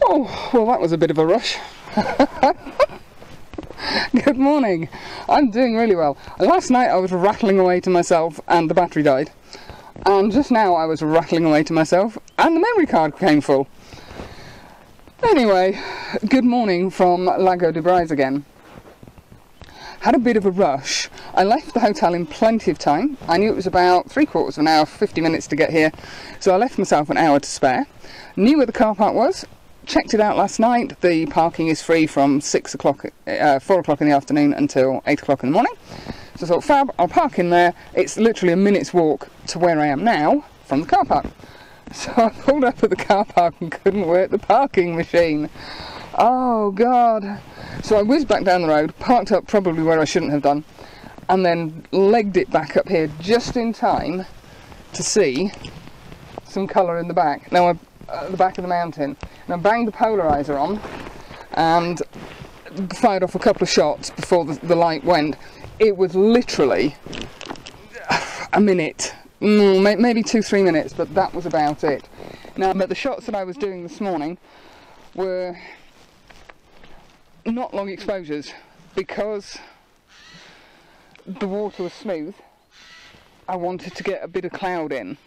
Oh, well, that was a bit of a rush. Good morning. I'm doing really well. Last night I was rattling away to myself and the battery died. And just now I was rattling away to myself and the memory card came full. Anyway, good morning from Lago di Braies again. Had a bit of a rush. I left the hotel in plenty of time. I knew it was about 3/4 of an hour, 50 minutes to get here. So I left myself an hour to spare. Knew where the car park was. Checked it out last night. The parking is free from 4 o'clock in the afternoon until 8 o'clock in the morning. So I thought, fab, I'll park in there. It's literally a minute's walk to where I am now from the car park. So I pulled up at the car park and couldn't work the parking machine. Oh God. So I whizzed back down the road, parked up probably where I shouldn't have done, and then legged it back up here just in time to see some colour in the back. Now I'm at the back of the mountain, and I banged the polariser on and fired off a couple of shots before the light went. It was literally a minute, maybe 2-3 minutes, but that was about it. Now, but the shots that I was doing this morning were not long exposures because the water was smooth. I wanted to get a bit of cloud in.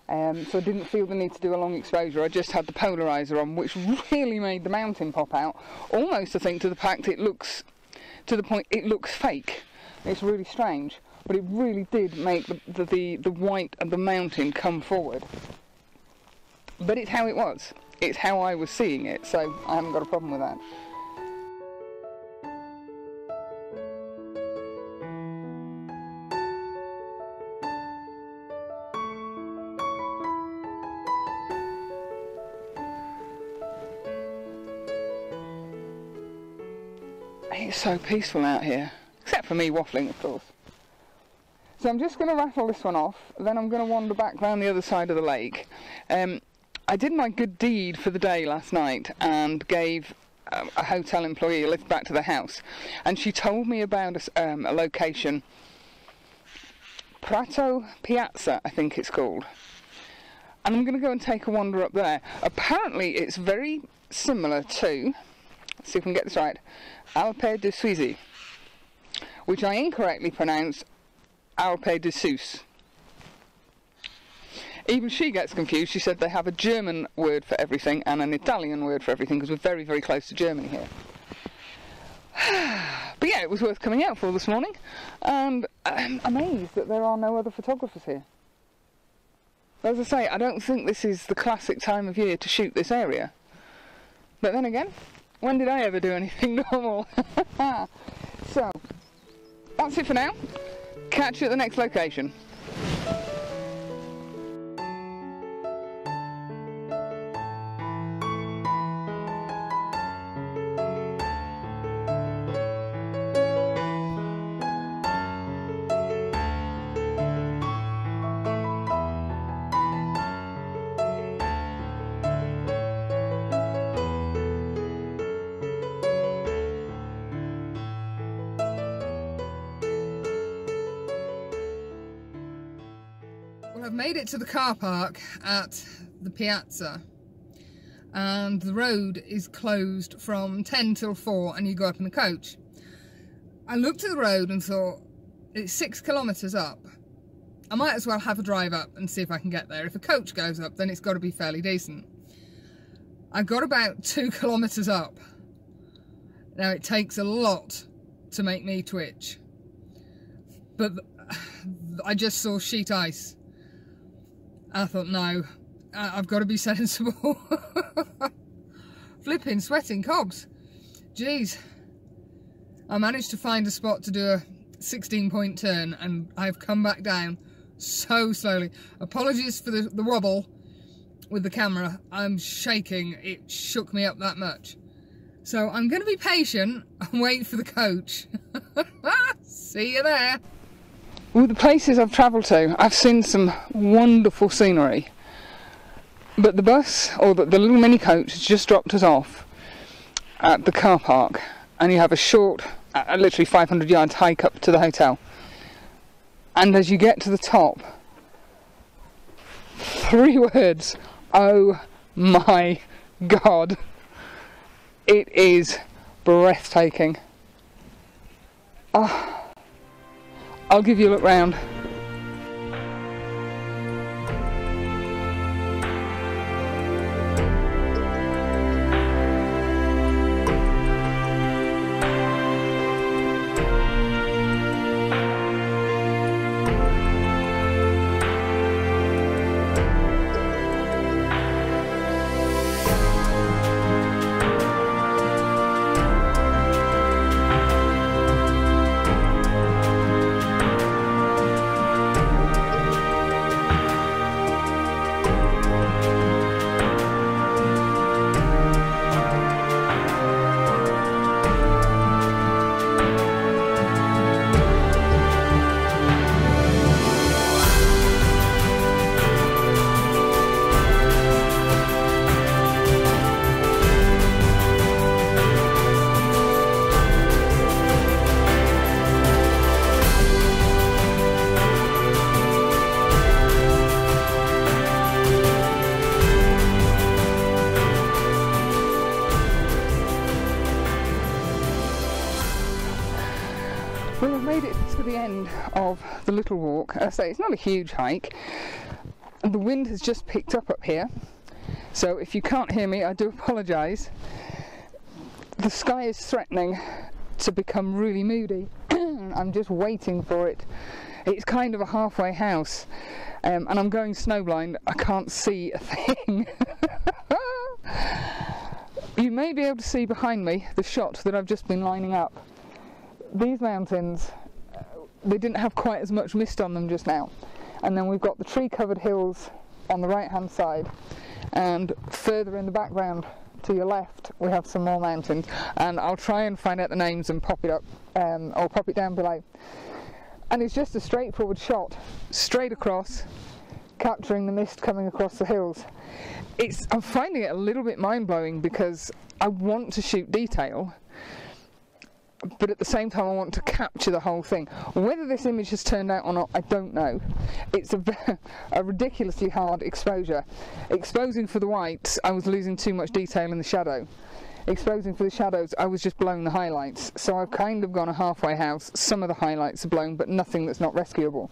So I didn't feel the need to do a long exposure. I just had the polariser on, which really made the mountain pop out. Almost, I think, to the fact it looks fake. It's really strange, but it really did make the white of the mountain come forward. But it's how it was. It's how I was seeing it, so I haven't got a problem with that. It's so peaceful out here, except for me waffling, of course. So I'm just going to rattle this one off, then I'm going to wander back round the other side of the lake. I did my good deed for the day last night and gave a hotel employee a lift back to the house, and she told me about a location, Prato Pizazza, I think it's called. And I'm going to go and take a wander up there. Apparently it's very similar to, let's see if we can get this right, Alpe de Suisse, which I incorrectly pronounced Alpe de Sus. Even she gets confused. She said they have a German word for everything and an Italian word for everything because we're very, very close to Germany here. But yeah, it was worth coming out for this morning, and I'm amazed that there are no other photographers here. As I say, I don't think this is the classic time of year to shoot this area. But then again, when did I ever do anything normal? So, that's it for now. Catch you at the next location. I've made it to the car park at the piazza, and the road is closed from 10 till 4 and you go up in a coach. I looked at the road and thought, it's 6 kilometres up. I might as well have a drive up and see if I can get there. If a coach goes up, then it's got to be fairly decent. I got about 2 kilometres up. Now it takes a lot to make me twitch, but I just saw sheet ice. I thought, no, I've got to be sensible. Flipping sweating cogs. Jeez. I managed to find a spot to do a 16-point turn, and I've come back down so slowly. Apologies for the wobble with the camera. I'm shaking. It shook me up that much. So I'm going to be patient and wait for the coach. See you there. Well, the places I've travelled to, I've seen some wonderful scenery, but the bus, or the little mini coach, has just dropped us off at the car park, and you have a short, literally 500 yards hike up to the hotel, and as you get to the top, 3 words, oh my God, it is breathtaking. Oh, I'll give you a look round. Well, I've made it to the end of the little walk. As I say, it's not a huge hike. The wind has just picked up here, so if you can't hear me, I do apologise. The sky is threatening to become really moody. I'm just waiting for it. It's kind of a halfway house, and I'm going snowblind. I can't see a thing. You may be able to see behind me the shot that I've just been lining up. These mountains, they didn't have quite as much mist on them just now. And then we've got the tree-covered hills on the right-hand side, and further in the background to your left we have some more mountains, and I'll try and find out the names and pop it up, or pop it down below. And it's just a straightforward shot, straight across, capturing the mist coming across the hills. I'm finding it a little bit mind-blowing because I want to shoot detail, but at the same time I want to capture the whole thing. Whether this image has turned out or not, I don't know. It's a ridiculously hard exposure. Exposing for the whites, I was losing too much detail in the shadow. Exposing for the shadows, I was just blowing the highlights. So I've kind of gone a halfway house. Some of the highlights are blown, but nothing that's not rescuable.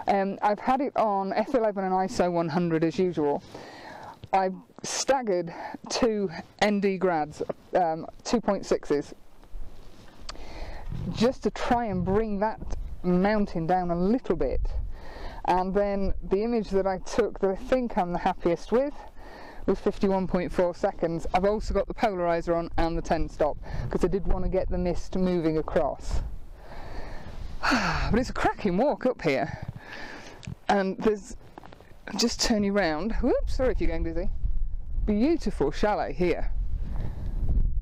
I've had it on f11 and ISO 100 as usual. I've staggered two ND Grads, 2.6s, just to try and bring that mountain down a little bit. And then the image that I took that I think I'm the happiest with was 51.4 seconds. I've also got the polariser on and the 10 stop because I did want to get the mist moving across. But it's a cracking walk up here, and there's, just turn you round, whoops, sorry if you're going dizzy, beautiful chalet here.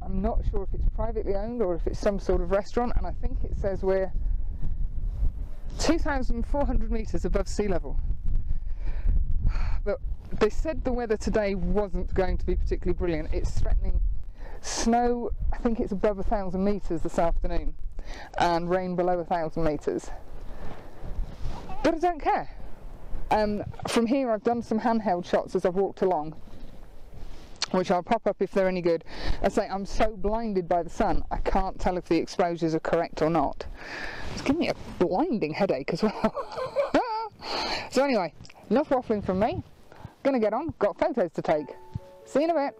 I'm not sure if it's privately owned or if it's some sort of restaurant, and I think it says we're 2,400 metres above sea level. But they said the weather today wasn't going to be particularly brilliant. It's threatening snow, I think it's above 1,000 metres this afternoon, and rain below 1,000 metres. But I don't care. From here I've done some handheld shots as I've walked along, which I'll pop up if they're any good. I say I'm so blinded by the sun, I can't tell if the exposures are correct or not. It's giving me a blinding headache as well. So anyway, enough waffling from me. Gonna get on, got photos to take. See you in a bit.